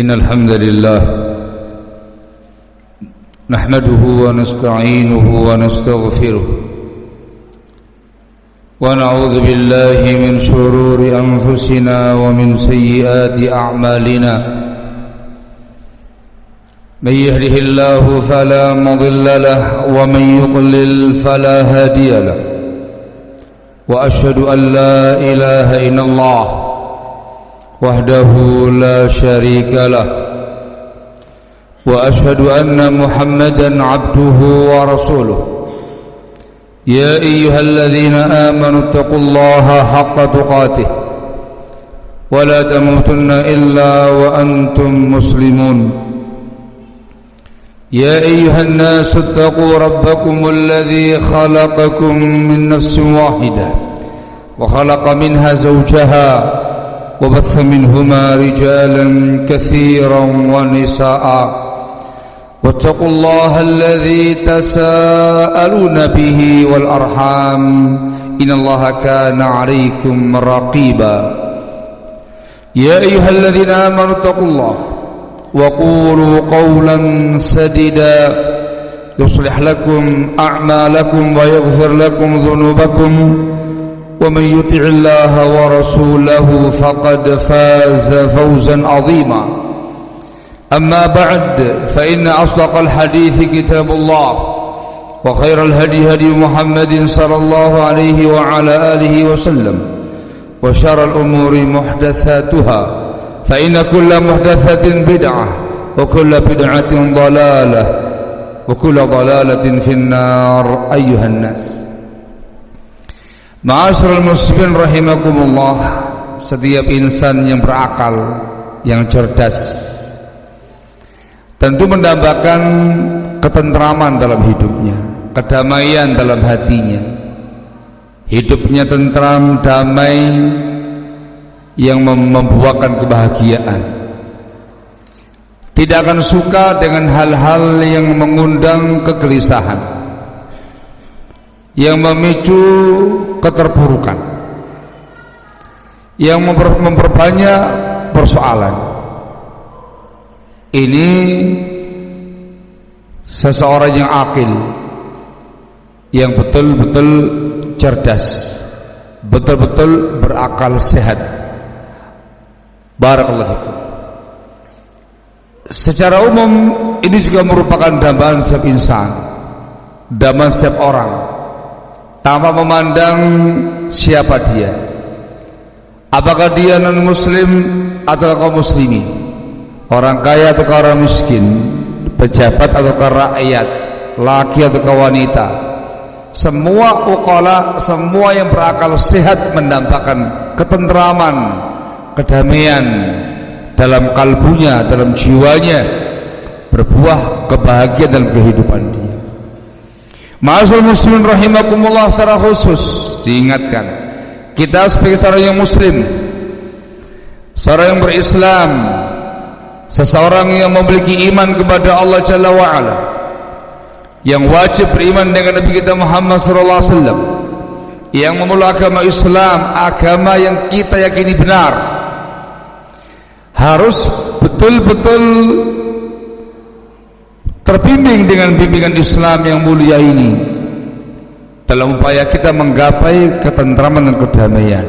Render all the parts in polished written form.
إن الحمد لله نحمده ونستعينه ونستغفره ونعوذ بالله من شرور أنفسنا ومن سيئات أعمالنا من يهده الله فلا مضل له ومن يضلل فلا هادي له وأشهد أن لا إله إلا الله وحده لا شريك له وأشهد أن محمدا عبده ورسوله يا أيها الذين آمنوا اتقوا الله حق تقاته ولا تموتن إلا وأنتم مسلمون يا أيها الناس اتقوا ربكم الذي خلقكم من نفس واحدة وخلق منها زوجها وبث منهما رجالا كثيرا ونساء واتقوا الله الذي تساءلون به والأرحام إن الله كان عليكم رقيبا يا أيها الذين آمنوا اتقوا الله وقولوا قولا سديدا يصلح لكم أعمالكم ويغفر لكم ذنوبكم ومن يطع الله ورسوله فقد فاز فوزا عظيما أما بعد فإن أصدق الحديث كتاب الله وخير الهدي هدي محمد صلى الله عليه وعلى آله وسلم وشر الأمور محدثاتها فإن كل محدثة بدعة وكل بدعة ضلالة وكل ضلالة في النار أيها الناس. Ma'asyiral muslimin rahimakumullah, setiap insan yang berakal, yang cerdas tentu mendambakan ketentraman dalam hidupnya, kedamaian dalam hatinya. Hidupnya tentram, damai, yang membuahkan kebahagiaan. Tidak akan suka dengan hal-hal yang mengundang kegelisahan, yang memicu keterpurukan, yang memperbanyak persoalan. Ini seseorang yang akil, yang betul-betul cerdas, betul-betul berakal sehat. Barakallahu fikum. Secara umum ini juga merupakan dambaan setiap insan, dambaan setiap orang, tanpa memandang siapa dia, apakah dia non muslim atau kaum muslimin, orang kaya atau orang miskin, pejabat atau rakyat, laki atau wanita. Semua uqala, semua yang berakal sehat mendampakkan ketentraman, kedamaian dalam kalbunya, dalam jiwanya, berbuah kebahagiaan dalam kehidupan dia. Ma'asyiral muslimin rahimakumullah, secara khusus diingatkan, kita sebagai seorang yang muslim, seorang yang berislam, seseorang yang memiliki iman kepada Allah Jalla wa'ala, yang wajib beriman dengan Nabi kita Muhammad sallallahu alaihi wasallam, yang memulai agama Islam, agama yang kita yakini benar, harus betul-betul terbimbing dengan bimbingan Islam yang mulia ini dalam upaya kita menggapai ketentraman dan kedamaian.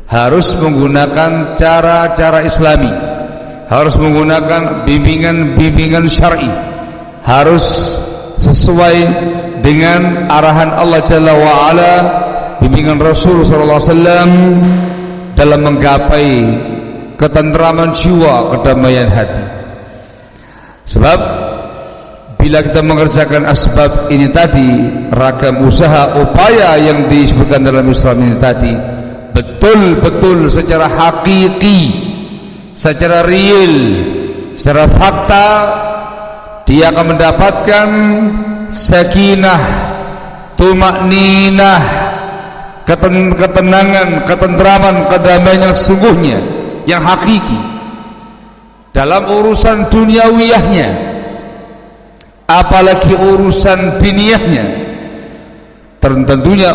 Harus menggunakan cara-cara Islami, harus menggunakan bimbingan syar'i, harus sesuai dengan arahan Allah Jalla wa'ala, bimbingan Rasul sallallahu alaihi wasallam dalam menggapai ketentraman jiwa, kedamaian hati. Sebab bila kita mengerjakan asbab ini tadi, ragam usaha, upaya yang disebutkan dalam Islam ini tadi, betul-betul secara hakiki, secara real, secara fakta, dia akan mendapatkan sakinah, tumakninah, ketenangan, ketentraman, kedamaian yang sesungguhnya, yang hakiki dalam urusan duniawiyahnya, apalagi urusan diniyahnya, tentunya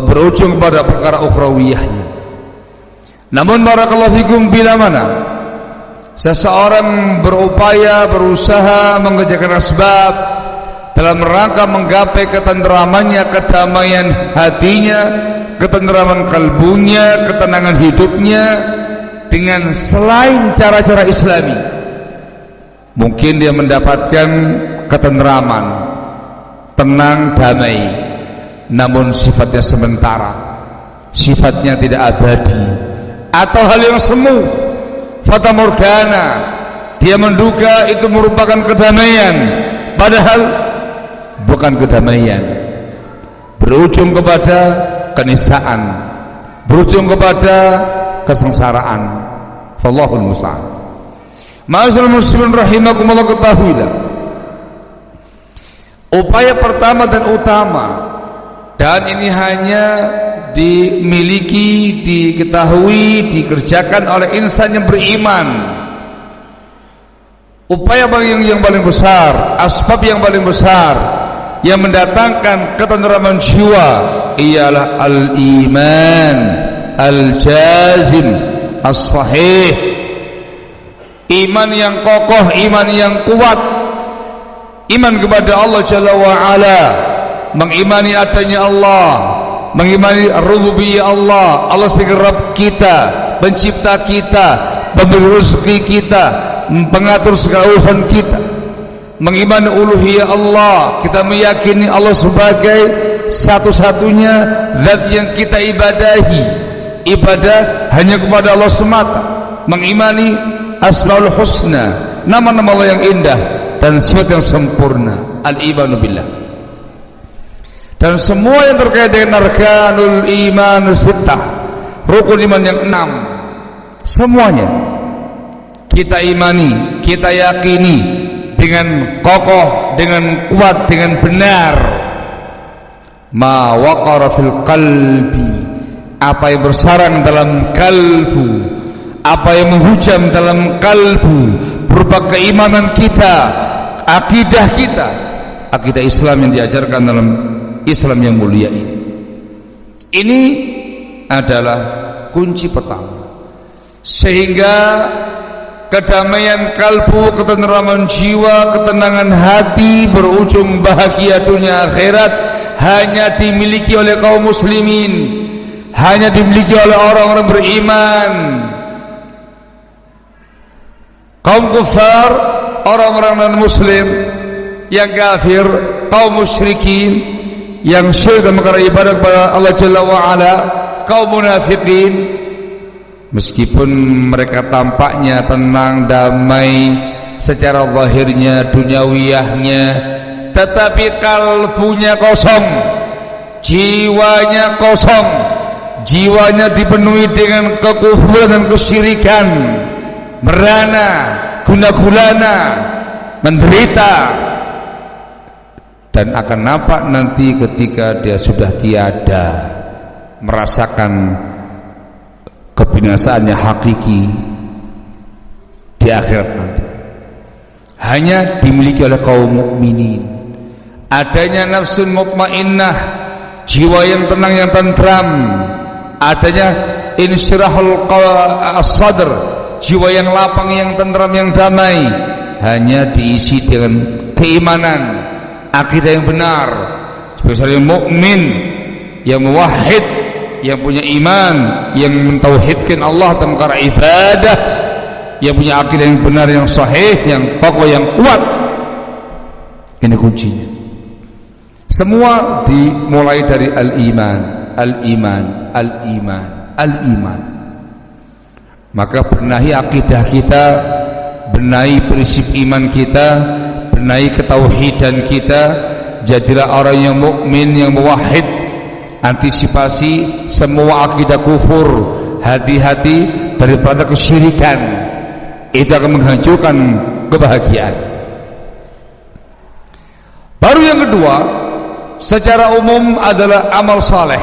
berujung pada perkara ukhrawiyahnya. Namun barakallahu fikum, bila mana seseorang berupaya, berusaha mengerjakan asbab dalam rangka menggapai ketenteramannya, kedamaian hatinya, ketenteraman kalbunya, ketenangan hidupnya dengan selain cara-cara Islami, mungkin dia mendapatkan ketenteraman, tenang, damai, namun sifatnya sementara, sifatnya tidak abadi, atau hal yang semu, fata morgana, dia menduga itu merupakan kedamaian, padahal bukan kedamaian, berujung kepada kenistaan, berujung kepada kesengsaraan. Wallahul musta'an. Ma'asyiral muslimin rahimakumullah, ketahuilah upaya pertama dan utama, dan ini hanya dimiliki, diketahui, dikerjakan oleh insan yang beriman. Upaya yang paling besar, asbab yang paling besar yang mendatangkan ketenteraman jiwa ialah al-iman al-jazim as-sahih, iman yang kokoh, iman yang kuat, iman kepada Allah Jalla wa'ala, mengimani adanya Allah, mengimani rububiyah Allah, Allah sebagai Rabb kita, pencipta kita, pemberi rezeki kita, pengatur segala urusan kita, mengimani uluhiyah Allah, kita meyakini Allah sebagai satu-satunya zat yang kita ibadahi, ibadah hanya kepada Allah semata, mengimani asmaul husna, nama-nama Allah yang indah dan sifat yang sempurna, al-imanu billah. Dan semua yang terkait dengan arkanul iman sittah, rukun iman yang 6, semuanya kita imani, kita yakini dengan kokoh, dengan kuat, dengan benar. Ma waqara fil qalbi, apa yang bersarang dalam kalbu, apa yang menghujam dalam kalbu berupa keimanan kita, akidah kita, akidah Islam yang diajarkan dalam Islam yang mulia ini. Ini adalah kunci pertama, sehingga kedamaian kalbu, ketenteraman jiwa, ketenangan hati, berujung bahagia dunia akhirat hanya dimiliki oleh kaum muslimin, hanya dimiliki oleh orang-orang beriman. Kaum kufar, orang-orang non-muslim yang kafir, kaum musyrikin yang syirik dan mengingkari ibadah kepada Allah Jalla wa'ala, kaum munafikin, meskipun mereka tampaknya tenang, damai secara zahirnya, duniawiyahnya, tetapi kalbunya kosong, jiwanya kosong, jiwanya dipenuhi dengan kekufuran dan kesyirikan, merana, guna-gulana, menderita, dan akan nampak nanti ketika dia sudah tiada, merasakan kebinasaannya hakiki di akhirat nanti. Hanya dimiliki oleh kaum mukminin. Adanya nafsun mutmainnah, jiwa yang tenang, yang tentram, adanya insyirahul sadr, jiwa yang lapang, yang tentram, yang damai, hanya diisi dengan keimanan, akidah yang benar, sebagai mukmin yang muwahhid, yang punya iman, yang mentauhidkan Allah dalam perkara ibadah, yang punya akidah yang benar, yang sahih, yang kokoh, yang kuat. Ini kuncinya. Semua dimulai dari al-iman, al-iman, al-iman, al-iman. Maka benahi akidah kita, benahi prinsip iman kita, benahi ketauhidan kita, jadilah orang yang mukmin, yang muwahhid. Antisipasi semua akidah kufur, hati-hati daripada kesyirikan, itu akan menghancurkan kebahagiaan. Baru yang kedua, secara umum adalah amal saleh.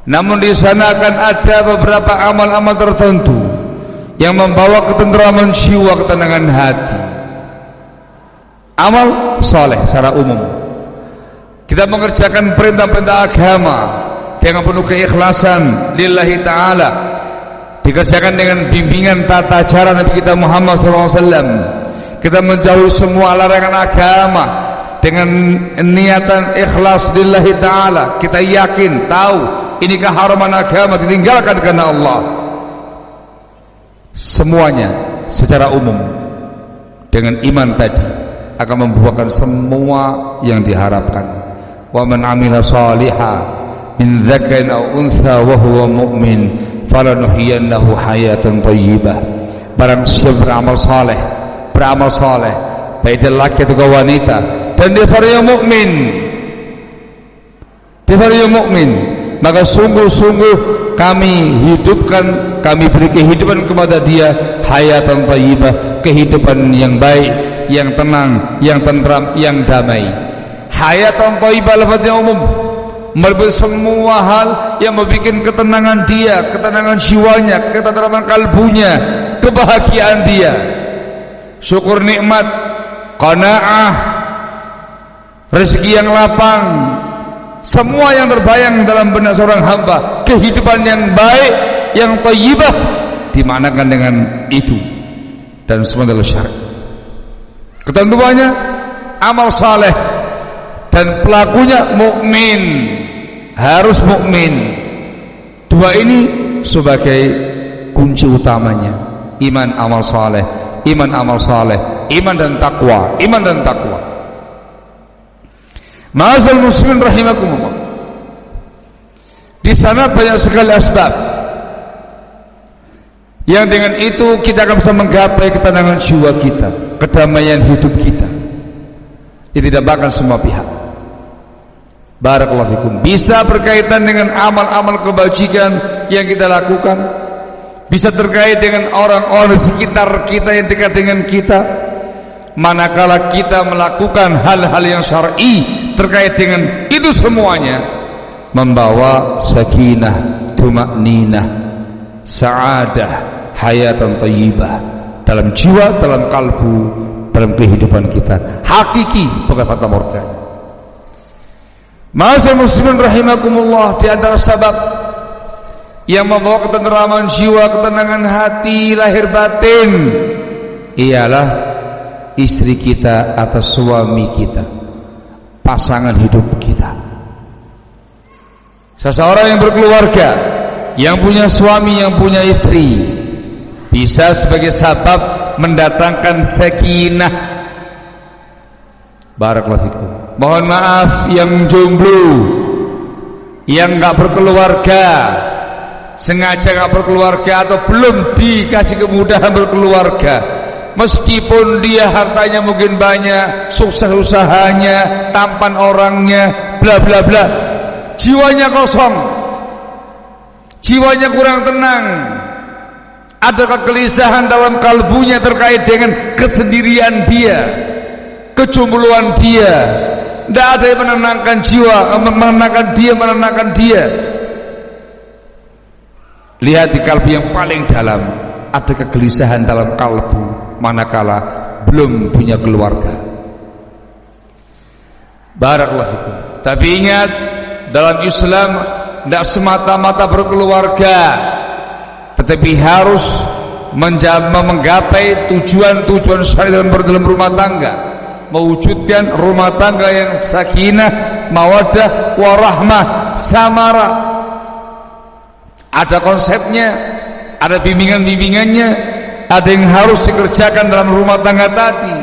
Namun di sana akan ada beberapa amal-amal tertentu yang membawa ketenteraman jiwa, ketenangan hati. Amal saleh secara umum, kita mengerjakan perintah-perintah agama dengan penuh keikhlasan lillahi ta'ala, dikerjakan dengan bimbingan tata cara Nabi kita Muhammad SAW. Kita menjauhi semua larangan agama dengan niatan ikhlas lillahi ta'ala. Kita yakin, tahu ini keharaman agama, ditinggalkan karena Allah. Semuanya secara umum dengan iman tadi akan membuahkan semua yang diharapkan. Wa man amila shalihan min dzakarin aw untha wa huwa mu'min falanuhyiyannahu hayatan thayyibah. Barang siapa beramal saleh baik dia laki atau wanita dan dia seorang yang mukmin, maka sungguh-sungguh kami hidupkan, kami beri kehidupan kepada dia hayatan thayyibah, kehidupan yang baik, yang tenang, yang tentram, yang damai. Hayatan thayyibah lafaznya umum, meliputi semua hal yang membuat ketenangan dia, ketenangan jiwanya, ketentraman kalbunya, kebahagiaan dia, syukur nikmat, qanaah, rezeki yang lapang, semua yang terbayang dalam benak seorang hamba, kehidupan yang baik, yang thayyibah, dimanakan dengan itu, dan semua adalah syarat. Ketentuannya amal saleh dan pelakunya mukmin, harus mukmin. Dua ini sebagai kunci utamanya, iman amal saleh, iman amal saleh, iman dan takwa, iman dan takwa. Ma'azal muslimin rahimakumullah. Di sana banyak sekali asbab yang dengan itu kita akan bisa menggapai ketenangan jiwa kita, kedamaian hidup kita. Ini didambakan semua pihak. Barakallahu fikum. Bisa berkaitan dengan amal-amal kebajikan yang kita lakukan, bisa terkait dengan orang-orang di sekitar kita yang dekat dengan kita. Manakala kita melakukan hal-hal yang syar'i terkait dengan itu, semuanya membawa sakinah, tumakninah, sa'adah, hayatan thayyibah dalam jiwa, dalam kalbu, dalam kehidupan kita. Hakiki, bukan fata morgana. Ma'asyiral muslimin rahimakumullah, di antara sebab yang membawa ketenteraman jiwa, ketenangan hati, lahir batin, ialah istri kita atau suami kita, pasangan hidup kita. Seseorang yang berkeluarga, yang punya suami, yang punya istri, bisa sebagai sebab mendatangkan sakinah. Barakallahu fikum. Mohon maaf yang jomblo, yang gak berkeluarga, sengaja gak berkeluarga atau belum dikasih kemudahan berkeluarga, meskipun dia hartanya mungkin banyak, sukses usahanya, tampan orangnya, bla bla bla, jiwanya kosong, jiwanya kurang tenang, ada kegelisahan dalam kalbunya terkait dengan kesendirian dia, kejombloan dia. Tidak ada yang menenangkan jiwa, menenangkan dia. Lihat di kalbu yang paling dalam, ada kegelisahan dalam kalbu manakala belum punya keluarga. Barakallahu fikum. Tapi ingat, dalam Islam tidak semata-mata berkeluarga, tetapi harus menggapai tujuan-tujuan syariat dalam rumah tangga, mewujudkan rumah tangga yang sakinah, mawaddah, warahmah, samara. Ada konsepnya, ada bimbingan-bimbingannya, ada yang harus dikerjakan dalam rumah tangga tadi.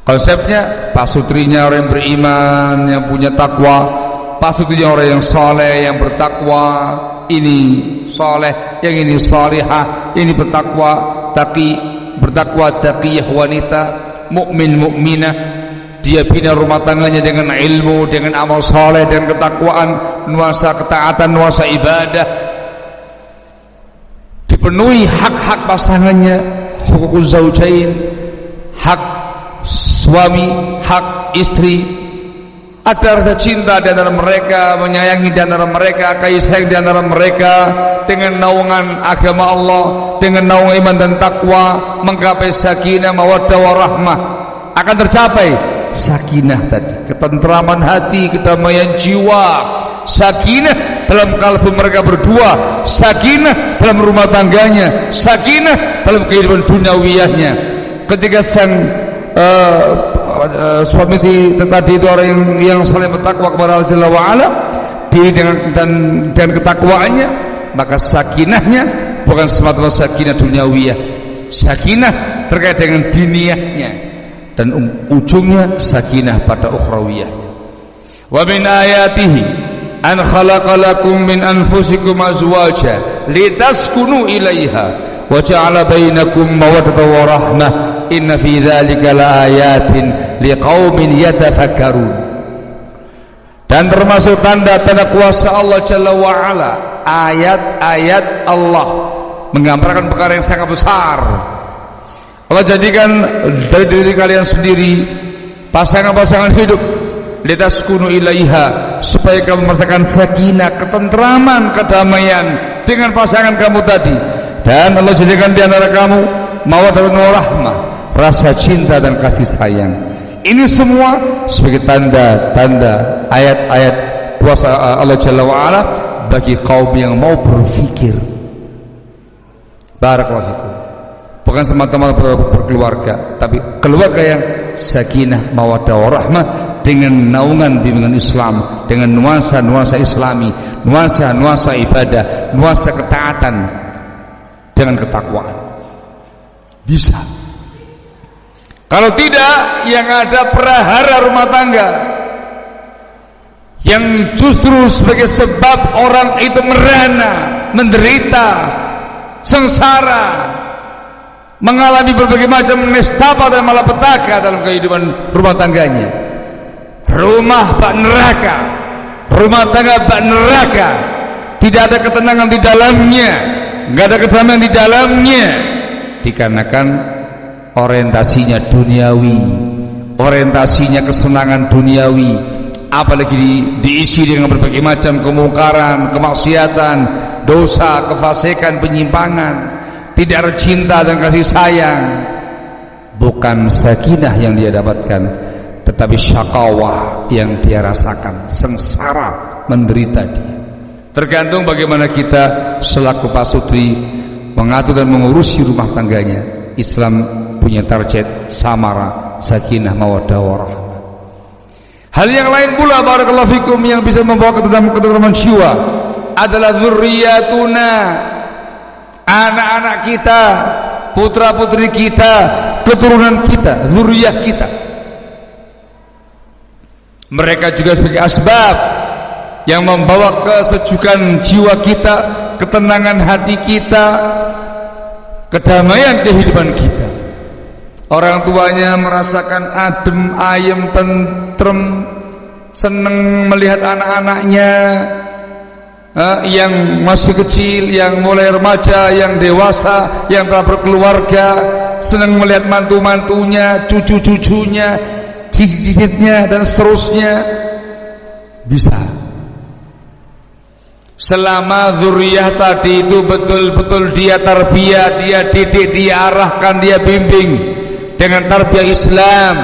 Konsepnya, pasutrinya orang yang beriman, yang punya takwa, pasutrinya orang yang saleh, yang bertakwa. Ini saleh, yang ini salihah, ini bertakwa, taqiyah wanita, mukmin mukminah. Dia bina rumah tangganya dengan ilmu, dengan amal saleh, dengan ketakwaan, nuansa ketaatan, nuansa ibadah. Dipenuhi hak-hak pasangannya, hukukuz zaujain, hak suami, hak istri. Ada rasa cinta di antara mereka, menyayangi di antara mereka, kasih sayang di antara mereka, dengan naungan agama Allah, dengan naungan iman dan takwa, menggapai sakinah, mawaddah, warahmah. Akan tercapai sakinah tadi, ketentraman hati, kedamaian jiwa, sakinah dalam kalbu mereka berdua, sakinah dalam rumah tangganya, sakinah dalam kehidupan duniawiyahnya. Ketika sang suami tadi itu orang yang saling bertakwa kepada Allah Jalla wa Ala, dengan ketakwaannya, maka sakinahnya bukan semata-mata sakinah duniawiyah, sakinah terkait dengan diniyahnya, dan ujungnya sakinah pada ukhrawiyahnya. Wa min ayatihi an khalaqalakum min anfusikum azwaja litaskunu ilaiha wa ja'ala bainakum mawaddatan wa rahmah inna fi dzalika laayatin liqaumin yatafakkarun. Dan termasuk tanda-tanda kuasa Allah Jalla wa Ala, ayat-ayat Allah menggambarkan perkara yang sangat besar. Allah jadikan dari diri kalian sendiri pasangan-pasangan hidup, litaskunu ilaiha, supaya kamu merasakan sakinah, ketentraman, kedamaian dengan pasangan kamu tadi. Dan Allah jadikan di antara kamu mawaddah wa rahmah, rasa cinta dan kasih sayang. Ini semua sebagai tanda-tanda ayat-ayat kuasa Allah Jalla wa Ala bagi kaum yang mau berfikir. Barakallahu fikum. Bukan semata-mata berkeluarga, tapi keluarga yang sakinah, mawaddah warahmah, dengan naungan bimbingan Islam, dengan nuansa-nuansa Islami, nuansa-nuansa ibadah, nuansa ketaatan dengan ketakwaan. Bisa. Kalau tidak, yang ada prahara rumah tangga yang justru sebagai sebab orang itu merana, menderita, sengsara, mengalami berbagai macam nestapa dan malapetaka dalam kehidupan rumah tangganya. Rumah bak neraka, rumah tangga bak neraka, tidak ada ketenangan di dalamnya, nggak ada kedamaian di dalamnya, dikarenakan orientasinya duniawi, orientasinya kesenangan duniawi, apalagi diisi dengan berbagai macam kemungkaran, kemaksiatan, dosa, kefasikan, penyimpangan. Tidak ada cinta dan kasih sayang. Bukan sakinah yang dia dapatkan, tetapi syakawah yang dia rasakan, sengsara, menderita dia. Tergantung bagaimana kita selaku pasutri mengatur dan mengurusi rumah tangganya. Islam punya target samara, sakinah, mawaddah warahmah. Hal yang lain pula barakallahu fikum yang bisa membawa ketentraman jiwa adalah dzurriyyatuna, anak-anak kita, putra-putri kita, keturunan kita, zuriyah kita. Mereka juga sebagai asbab yang membawa kesejukan jiwa kita, ketenangan hati kita, kedamaian kehidupan kita. Orang tuanya merasakan adem, ayem, tentrem, senang melihat anak-anaknya yang masih kecil, yang mulai remaja, yang dewasa, yang telah berkeluarga, senang melihat mantu-mantunya, cucu-cucunya, cicit-cicitnya, dan seterusnya. Bisa selama zuriyah tadi itu betul-betul dia tarbiyah, dia didik, dia arahkan, dia bimbing dengan tarbiyah Islam,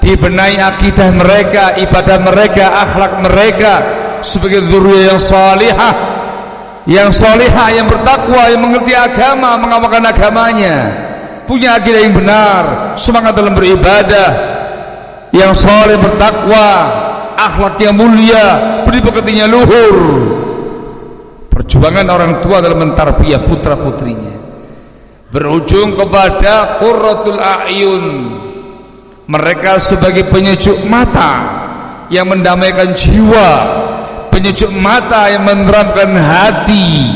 dibenahi akidah mereka, ibadah mereka, akhlak mereka sebagai zuriyah yang salihah, yang bertakwa, yang mengerti agama, mengamalkan agamanya, punya akidah yang benar, semangat dalam beribadah, yang saleh, bertakwa, akhlak yang mulia, pendidikannya luhur. Perjuangan orang tua dalam mentarbiyah putra-putrinya berujung kepada qurratul a'yun, mereka sebagai penyejuk mata yang mendamaikan jiwa, penyejuk mata yang meneramkan hati.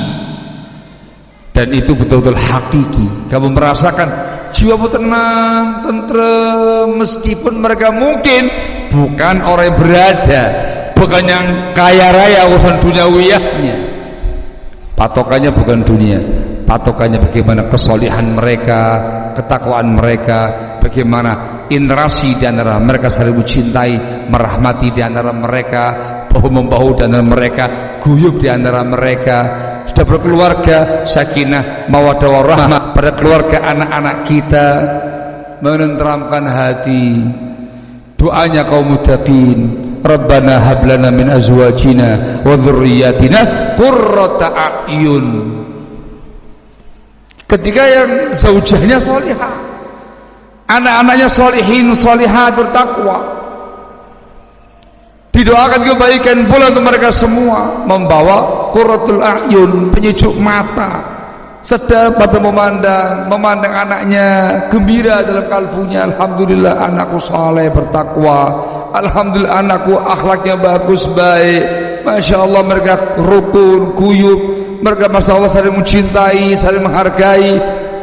Dan itu betul-betul hakiki. Kamu merasakan jiwamu tenang, tentrem, meskipun mereka mungkin bukan orang yang berada, bukan yang kaya raya urusan duniawiyahnya. Patokannya bukan dunia, patokannya bagaimana kesolihan mereka, ketakwaan mereka, bagaimana interaksi di antara mereka, saling mencintai, merahmati di antara mereka, bahu-membahu di antara mereka, guyub di antara mereka. Sudah berkeluarga, sakinah, mawaddah warahmah pada keluarga anak-anak kita, menenteramkan hati. Doanya kaum muttaqin, Rabbana hab lana min azwajina wa dzurriyyatina qurrata a'yun. Ketika yang zaujahnya salihah, anak-anaknya salihin salihat bertakwa, didoakan kebaikan pula untuk mereka semua, membawa qurratul a'yun, penyejuk mata, sedap mata memandang anaknya, gembira dalam kalbunya. Alhamdulillah anakku saleh bertakwa, alhamdulillah anakku akhlaknya bagus baik, masya Allah mereka rukun guyub, mereka masya Allah saling mencintai, saling menghargai,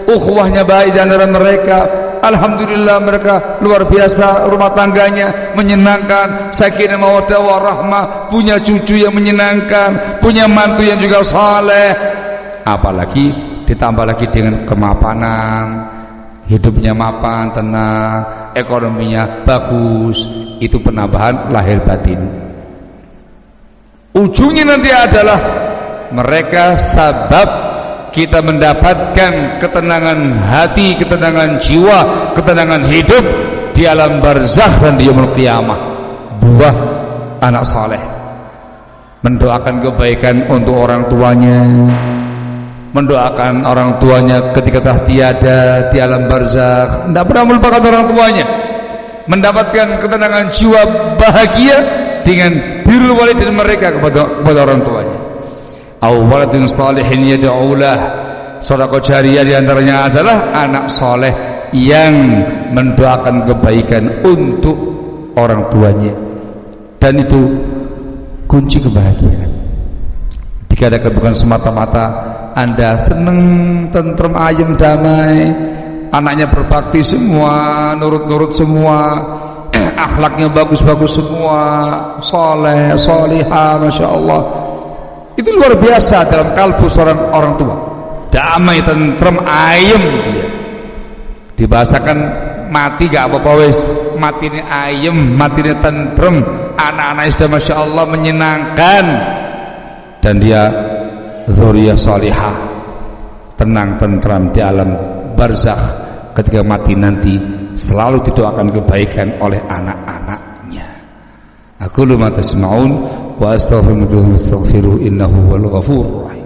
ukhuwahnya baik di antara mereka. Alhamdulillah mereka luar biasa, rumah tangganya menyenangkan, sakinah mawaddah warahmah, punya cucu yang menyenangkan, punya mantu yang juga saleh. Apalagi ditambah lagi dengan kemapanan, hidupnya mapan, tenang, ekonominya bagus, itu penambahan lahir batin. Ujungnya nanti adalah mereka sabab kita mendapatkan ketenangan hati, ketenangan jiwa, ketenangan hidup di alam barzakh dan di yaumul qiyamah. Buah anak saleh, mendoakan kebaikan untuk orang tuanya, mendoakan orang tuanya ketika telah tiada di alam barzakh, tidak pernah melupakan orang tuanya, mendapatkan ketenangan jiwa, bahagia dengan birrul walidain mereka kepada orang tuanya. Aw waladun salihin yad'ulah, sedekah jariyah diantaranya adalah anak soleh yang mendoakan kebaikan untuk orang tuanya, dan itu kunci kebahagiaan. Dikatakan bukan semata-mata Anda seneng, tentrem, ayem, damai, anaknya berbakti semua, nurut-nurut semua, akhlaknya bagus-bagus semua, soleh, solihah, masya Allah. Itu luar biasa dalam kalbu seorang orang tua. Damai, tentrem, ayem dia. Dibahasakan mati gak apa-apa wis, mati ini ayem, mati ini tentrem, anak-anaknya sudah masya Allah menyenangkan, dan dia dzurriyyah salihah, tenang tentram di alam barzakh. Ketika mati nanti selalu didoakan kebaikan oleh anak-anaknya. Aqulu ma tasma'un wa astaghfiruhu innahu huwal ghafurur rahim.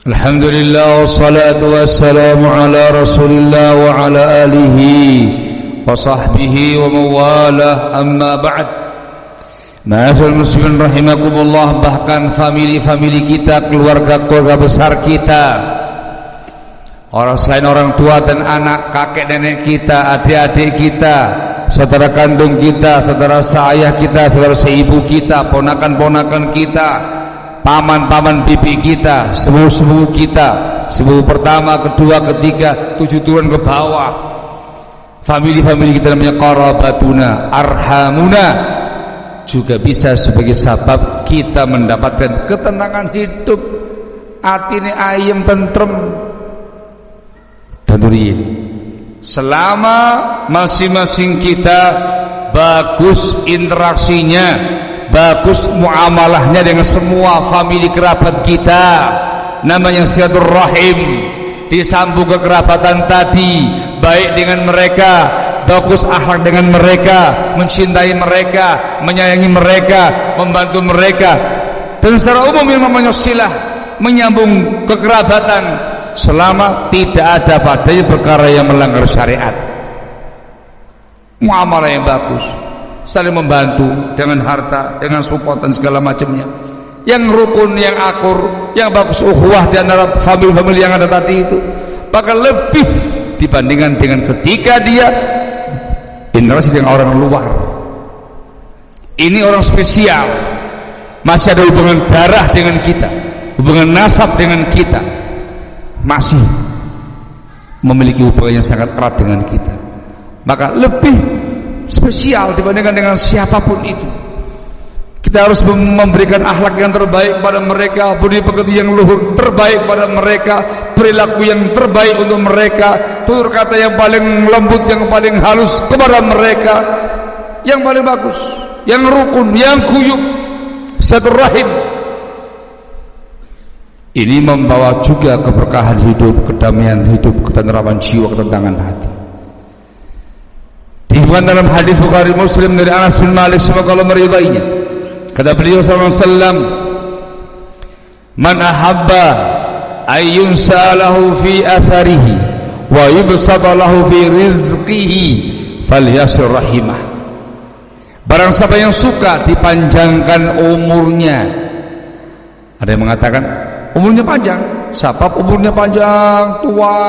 Alhamdulillah wassalatu wassalamu ala Rasulillah wa ala alihi wa sahbihi wa mawalah, amma ba'd. Ma'asyiral muslimin rahimakumullah, bahkan famili-famili kita, keluarga-keluarga besar kita, orang selain orang tua dan anak, kakek nenek kita, adik-adik kita, saudara kandung kita, saudara seayah kita, saudara seibu kita, ponakan-ponakan kita, paman-paman bibi kita, sepupu-sepupu kita, sepupu pertama, kedua, ketiga, 7 turun ke bawah, famili-famili kita namanya qarabatuna, arhamuna, juga bisa sebagai sebab kita mendapatkan ketenangan hidup, hati ini ayem, tentrem, dan duriin. Selama masing-masing kita bagus interaksinya, bagus muamalahnya dengan semua famili kerabat kita, namanya silaturahim, disambung kekerabatan tadi, baik dengan mereka, bagus akhlak dengan mereka, mencintai mereka, menyayangi mereka, membantu mereka, dan secara umum yang namanya silah, menyambung kekerabatan, selama tidak ada padanya perkara yang melanggar syariat. Muamalah yang bagus, saling membantu dengan harta, dengan support dan segala macamnya, yang rukun, yang akur, yang bagus, ukhuwah di antara famili-famili yang ada tadi itu, bahkan lebih dibandingkan dengan ketika dia interaksi dengan orang luar. Ini orang spesial, masih ada hubungan darah dengan kita, hubungan nasab dengan kita, masih memiliki hubungan yang sangat erat dengan kita, maka lebih spesial dibandingkan dengan siapapun itu. Kita harus memberikan akhlak yang terbaik pada mereka, budi pekerti yang luhur terbaik pada mereka, perilaku yang terbaik untuk mereka, tutur kata yang paling lembut, yang paling halus kepada mereka, yang paling bagus, yang rukun, yang guyup, silaturahim. Ini membawa juga keberkahan hidup, kedamaian hidup, ketentraman jiwa, ketenangan hati. Disebutkan dalam hadis Bukhari Muslim dari Anas bin Malik, semoga Allah meridainya, kata beliau sallallahu alaihi wasallam, man ahabba ayyunsa lahu fi atharihi wa yubsata lahu fi rizqihi falyasir rahimah. Barang siapa yang suka dipanjangkan umurnya, ada yang mengatakan umurnya panjang, siapa umurnya panjang, tua.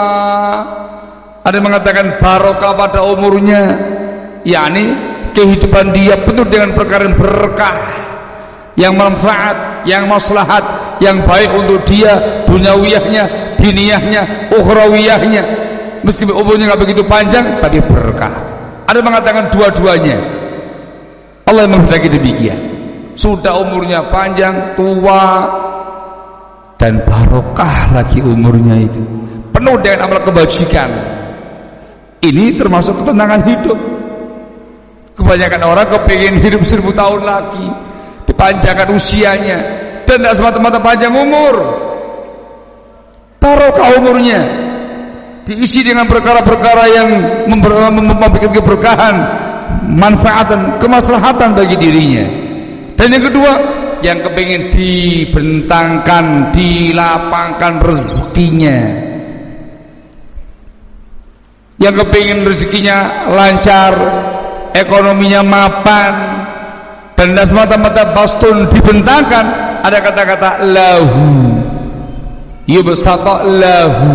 Ada yang mengatakan barokah pada umurnya, yakni kehidupan dia penuh dengan perkara yang berkah, yang manfaat, yang maslahat, yang baik untuk dia, duniawiyahnya, diniyahnya, ukhrawiyahnya. Meskipun umurnya nggak begitu panjang, tapi berkah. Ada yang mengatakan dua-duanya. Allah yang menghendaki demikian. Sudah umurnya panjang, tua, dan barokah lagi umurnya itu, penuh dengan amal kebajikan. Ini termasuk ketenangan hidup. Kebanyakan orang kepingin hidup 1000 tahun lagi, dipanjangkan usianya, dan tidak semata-mata panjang umur, barokah umurnya, diisi dengan perkara-perkara yang memberikan keberkahan, manfaat dan kemaslahatan bagi dirinya. Dan yang kedua, yang kepingin dibentangkan, dilapangkan rezekinya, yang kepingin rezekinya lancar, ekonominya mapan, dan tidak semata-mata bastun dibentangkan. Ada kata-kata lahu, yubsata lahu,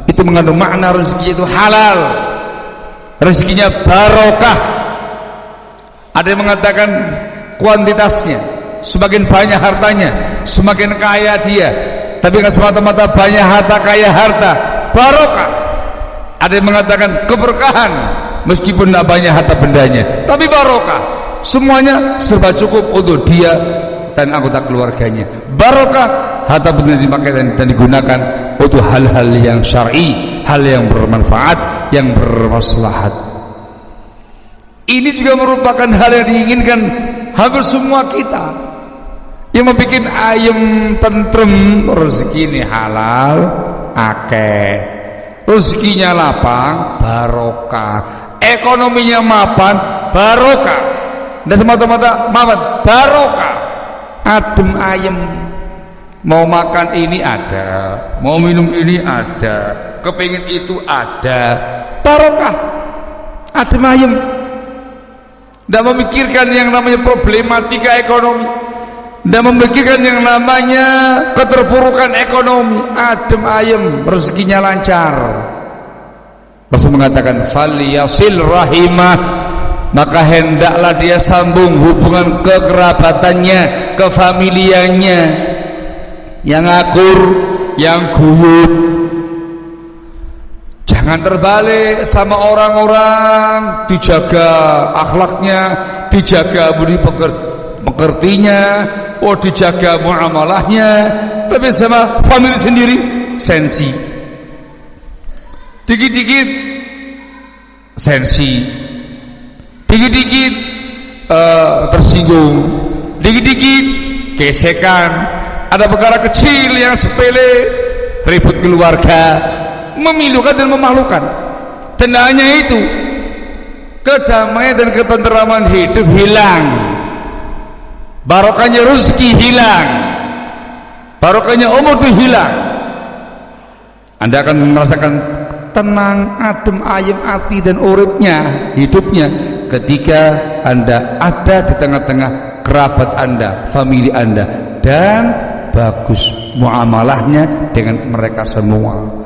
itu mengandung makna rezeki itu halal, rezekinya barokah. Ada yang mengatakan kuantitasnya, semakin banyak hartanya, semakin kaya dia, tapi nggak semata-mata banyak harta, kaya harta, barokah. Ada yang mengatakan keberkahan, meskipun tidak banyak harta bendanya, tapi barokah. Semuanya serba cukup untuk dia dan anggota keluarganya. Barokah, harta benda dipakai dan digunakan untuk hal-hal yang syar'i, hal yang bermanfaat, yang bermaslahat. Ini juga merupakan hal yang diinginkan hampir semua kita, yang membuat ayem tentrem, rezeki ini halal, akeh, rezekinya lapang, barokah, ekonominya mapan, barokah, dan semata-mata mapan, barokah, adem ayem. Mau makan ini ada, mau minum ini ada, kepingin itu ada, barokah, adem ayem. Tidak memikirkan yang namanya problematika ekonomi, tidak memikirkan yang namanya keterpurukan ekonomi, adem ayem, rezekinya lancar. Rasul mengatakan falyasil rahimah, maka hendaklah dia sambung hubungan kekerabatannya, kefamiliannya, yang akur, yang guyup. Jangan terbalik sama orang-orang, dijaga akhlaknya, dijaga budi pekertinya, dijaga muamalahnya, tapi sama famili sendiri sensi, dikit-dikit sensi, dikit-dikit tersinggung, dikit-dikit gesekan, ada perkara kecil yang sepele, ribut keluarga, memilukan dan memalukan. Dan hanya itu, kedamaian dan ketenteraman hidup hilang, barokahnya rezeki hilang, barokahnya umur itu hilang. Anda akan merasakan tenang, adem ayem hati dan uripnya, hidupnya, ketika Anda ada di tengah-tengah kerabat Anda, famili Anda, dan bagus muamalahnya dengan mereka semua.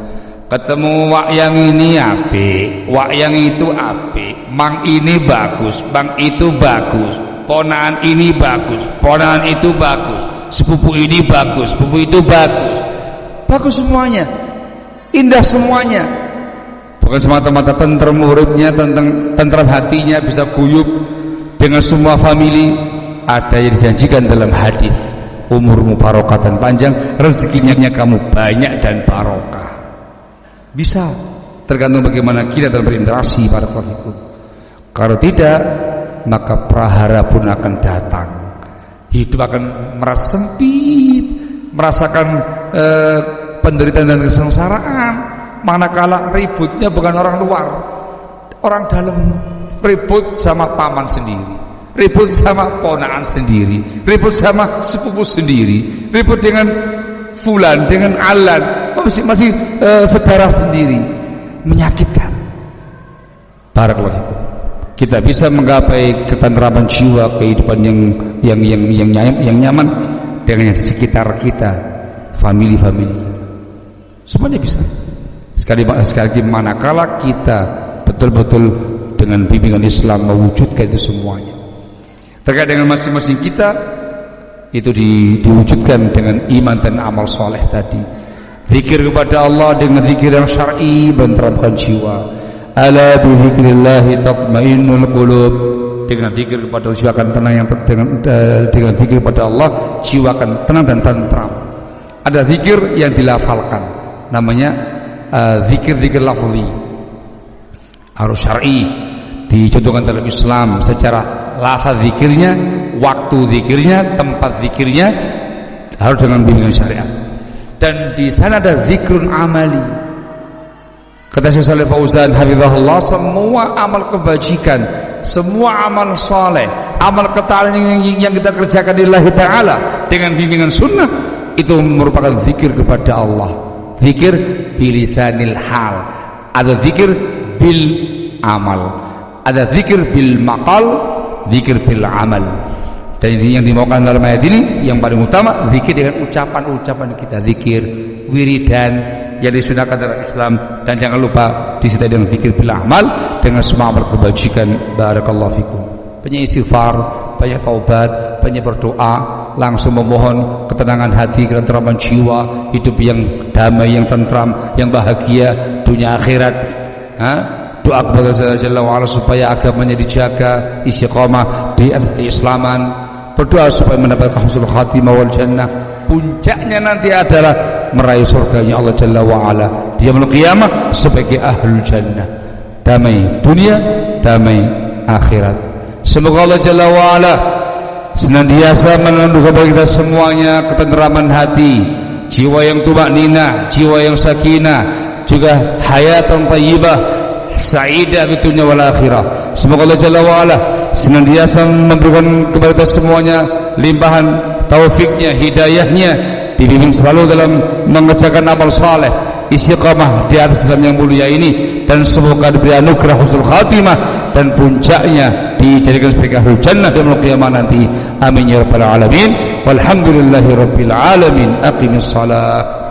Ketemu wak yang ini apik, wak yang itu apik, mang ini bagus, mang itu bagus, ponaan ini bagus, ponaan itu bagus, sepupu ini bagus, sepupu itu bagus, bagus semuanya, indah semuanya. Bukan semata-mata tentrem uripnya, tentrem hatinya, bisa guyup dengan semua famili. Ada yang dijanjikan dalam hadis, umurmu barokah dan panjang, rezekinya kamu banyak dan barokah. Bisa, tergantung bagaimana kita dalam berinteraksi pada fikum. Kalau tidak, maka prahara pun akan datang. Hidup akan merasa sempit, merasakan penderitaan dan kesengsaraan. Manakala ributnya bukan orang luar, orang dalam. Ribut sama paman sendiri, ribut sama ponakan sendiri, ribut sama sepupu sendiri, ribut dengan fulan, dengan alan, masih saudara sendiri, menyakitkan. Barakallahu fikum. Kita bisa menggapai ketentraman jiwa, kehidupan yang nyaman dengan sekitar kita, family semuanya bisa. Sekali lagi manakala kita betul-betul dengan bimbingan Islam mewujudkan itu semuanya. Terkait dengan masing-masing kita, itu diwujudkan dengan iman dan amal soleh tadi. Zikir kepada Allah dengan zikir yang syar'i menenteramkan jiwa. Ala bi dzikrillah tatmainnul qulub. Dengan zikir kepada Allah jiwa akan tenang, dengan zikir kepada Allah jiwa akan tenang dan tentram. Ada zikir yang dilafalkan, namanya zikir lafzi. Harus syar'i, dicontohkan dalam Islam secara lafaz zikirnya, waktu zikirnya, tempat zikirnya harus dengan bimbingan syariat. Dan di sana ada zikrun amali. Kata Syekh Shalih Fauzan hafizahullah, semua amal kebajikan, semua amal saleh, amal ketaatan yang kita kerjakan lillahi ta'ala dengan bimbingan sunnah, itu merupakan zikir kepada Allah. Zikir bilisanil hal, ada zikir bil amal, ada zikir bil maqal, zikir bil amal. Dan ini yang dimaukan dalam ayat ini, yang paling utama zikir dengan ucapan-ucapan kita, zikir wiridan yang disunahkan dalam Islam. Dan jangan lupa disertai dengan zikir bil amal, dengan semua amal kebajikan. Barakallahu fikum. Banyak istighfar, banyak taubat, banyak berdoa, langsung memohon ketenangan hati, ketenteraman jiwa, hidup yang damai, yang tentram, yang bahagia dunia akhirat. Doa kepada Allah Jalla wa Ala supaya agamanya dijaga, istiqamah di atas keislaman. Berdoa supaya mendapatkan husnul khatimah wal jannah. Puncaknya nanti adalah meraih surganya Allah Jalla wa Ala di yaumul qiyamah sebagai ahlul jannah. Damai dunia, damai akhirat. Semoga Allah Jalla wa Ala senantiasa menundukkan bagi kita semuanya ketenteraman hati, jiwa yang tumakninah, jiwa yang sakinah, juga hayatan thayyibah, sa'idah di dunia wal akhirah. Semoga Allah Jalla wa Ala senantiasa memberikan kepada kita semuanya limpahan taufiknya, hidayahnya, dibimbing selalu dalam mengerjakan amal saleh, istiqamah di atas Islam yang mulia ini, dan semoga diberi anugerah husnul khatimah dan puncaknya dijadikan sebagai ahlul jannah di yaumul qiyamah nanti. Amin ya rabbal alamin. Walhamdulillahi rabbil alamin. Aqimis shalah.